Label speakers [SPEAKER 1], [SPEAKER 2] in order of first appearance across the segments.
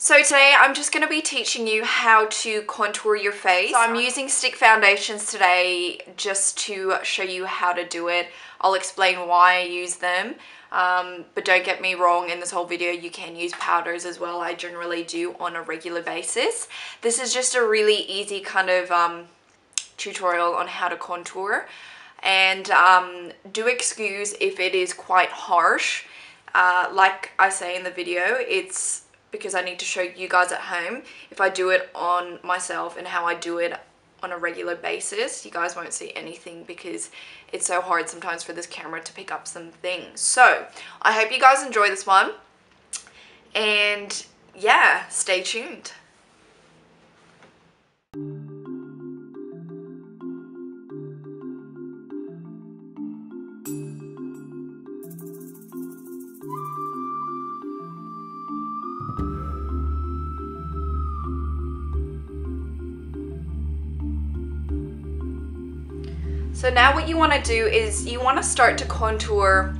[SPEAKER 1] So today I'm just going to be teaching you how to contour your face. So I'm using stick foundations today just to show you how to do it. I'll explain why I use them. But don't get me wrong, in this whole video you can use powders as well. I generally do on a regular basis. This is just a really easy kind of tutorial on how to contour. And do excuse if it is quite harsh. Like I say in the video, it's because I need to show you guys at home. If I do it on myself and how I do it on a regular basis, you guys won't see anything because it's so hard sometimes for this camera to pick up some things. So I hope you guys enjoy this one, and yeah, stay tuned. So now what you want to do is you want to start to contour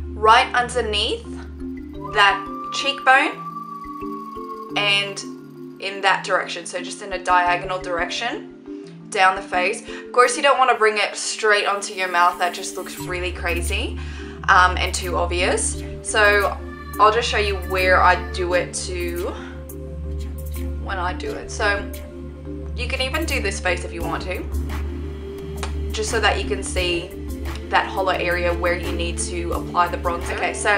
[SPEAKER 1] right underneath that cheekbone and in that direction. So just in a diagonal direction down the face. Of course you don't want to bring it straight onto your mouth. That just looks really crazy and too obvious. So I'll just show you where I do it when I do it. So you can even do this face if you want to, just so that you can see that hollow area where you need to apply the bronzer. Okay, so,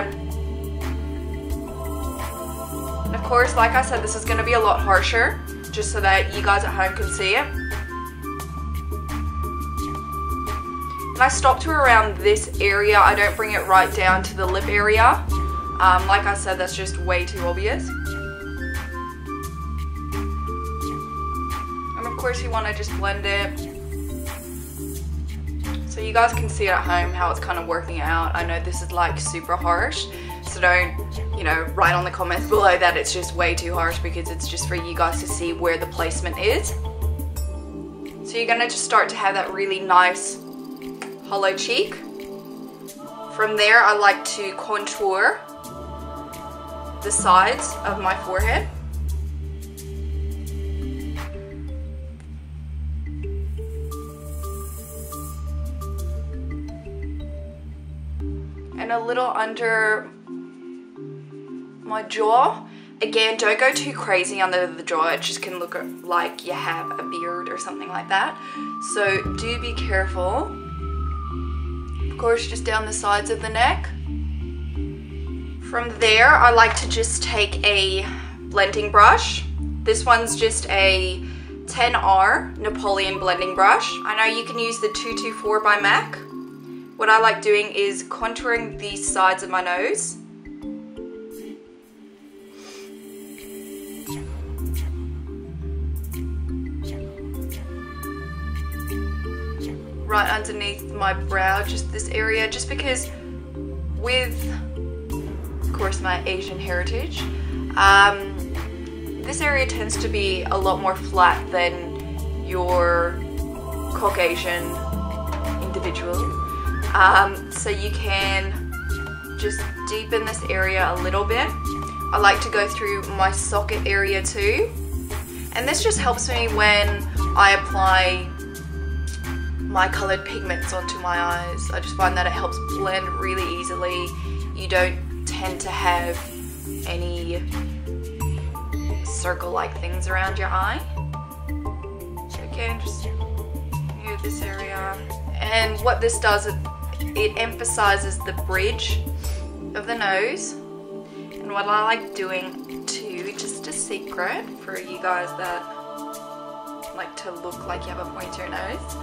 [SPEAKER 1] and of course, like I said, this is gonna be a lot harsher, just so that you guys at home can see it. And I stop to around this area. I don't bring it right down to the lip area. Like I said, that's just way too obvious. And of course, you wanna just blend it. So you guys can see at home how it's kind of working out. I know this is like super harsh, so don't, you know, write on the comments below that it's just way too harsh, because it's just for you guys to see where the placement is. So you're gonna just start to have that really nice hollow cheek. From there, I like to contour the sides of my forehead. And a little under my jaw. Again, don't go too crazy under the jaw. It just can look like you have a beard or something like that. So do be careful. Of course, just down the sides of the neck. From there, I like to just take a blending brush. This one's just a 10R Napoleon blending brush. I know you can use the 224 by MAC. What I like doing is contouring the sides of my nose. Right underneath my brow, just this area, just because with, of course, my Asian heritage, this area tends to be a lot more flat than your Caucasian individual. So you can just deepen this area a little bit. I like to go through my socket area too. And this just helps me when I apply my colored pigments onto my eyes. I just find that it helps blend really easily. You don't tend to have any circle-like things around your eye. So again, just near this area. And what this does, it emphasizes the bridge of the nose. And what I like doing too, just a secret for you guys that like to look like you have a pointier nose,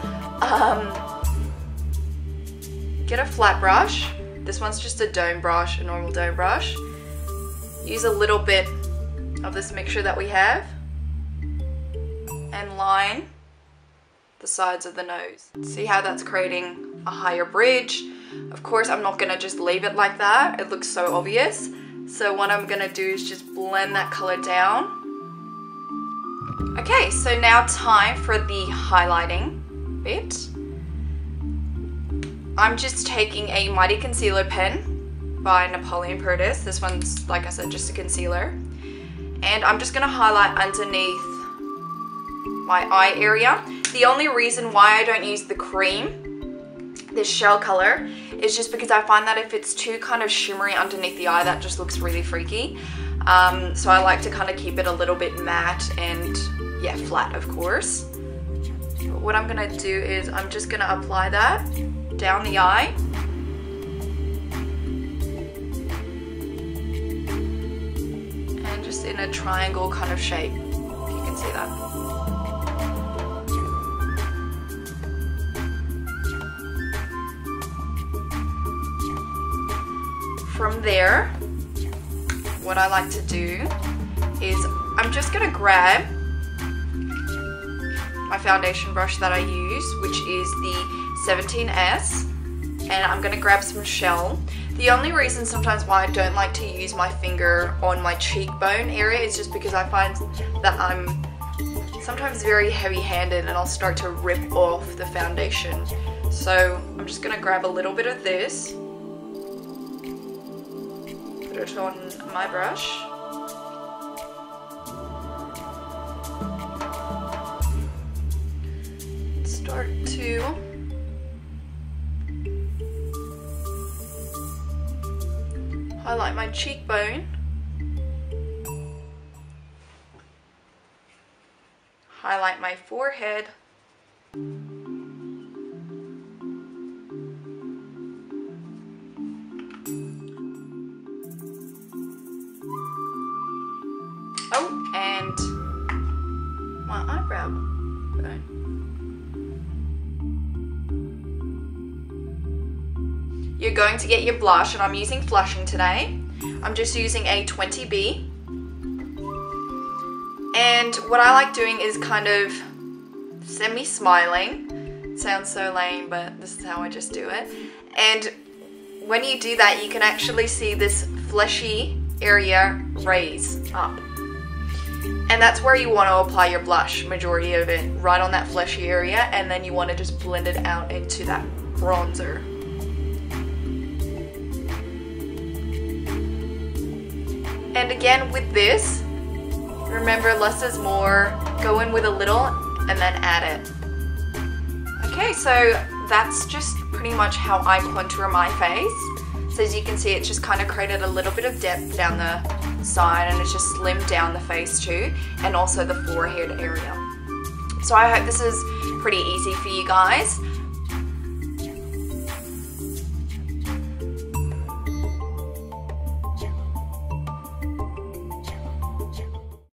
[SPEAKER 1] get a flat brush. This one's just a dome brush, a normal dome brush. Use a little bit of this mixture that we have and line the sides of the nose. See how that's creating a higher bridge? Of course, I'm not gonna just leave it like that. It looks so obvious. So what I'm gonna do is just blend that color down. Okay, so now time for the highlighting bit. I'm just taking a Mighty Concealer pen by Napoleon Purtis. This one's, like I said, just a concealer. And I'm just going to highlight underneath my eye area. The only reason why I don't use the cream, this shell color, is just because I find that if it's too kind of shimmery underneath the eye, that just looks really freaky. So I like to kind of keep it a little bit matte and, yeah, flat, of course. But what I'm going to do is I'm just going to apply that down the eye. And just in a triangle kind of shape, if you can see that. From there, what I like to do is I'm just going to grab my foundation brush that I use, which is the 17S, and I'm going to grab some shell. The only reason sometimes why I don't like to use my finger on my cheekbone area is just because I find that I'm sometimes very heavy-handed and I'll start to rip off the foundation. So I'm just going to grab a little bit of this, put it on my brush. Start to highlight my cheekbone, highlight my forehead, oh, and my eyebrow bone. You're going to get your blush, and I'm using Flushing today. I'm just using a 20B. And what I like doing is kind of semi-smiling. Sounds so lame, but this is how I just do it. And when you do that, you can actually see this fleshy area raise up. And that's where you want to apply your blush, majority of it, right on that fleshy area, and then you want to just blend it out into that bronzer. And again with this, remember less is more, go in with a little and then add it. Okay, so that's just pretty much how I contour my face. So as you can see, it's just kind of created a little bit of depth down the side, and it's just slimmed down the face too, and also the forehead area. So I hope this is pretty easy for you guys.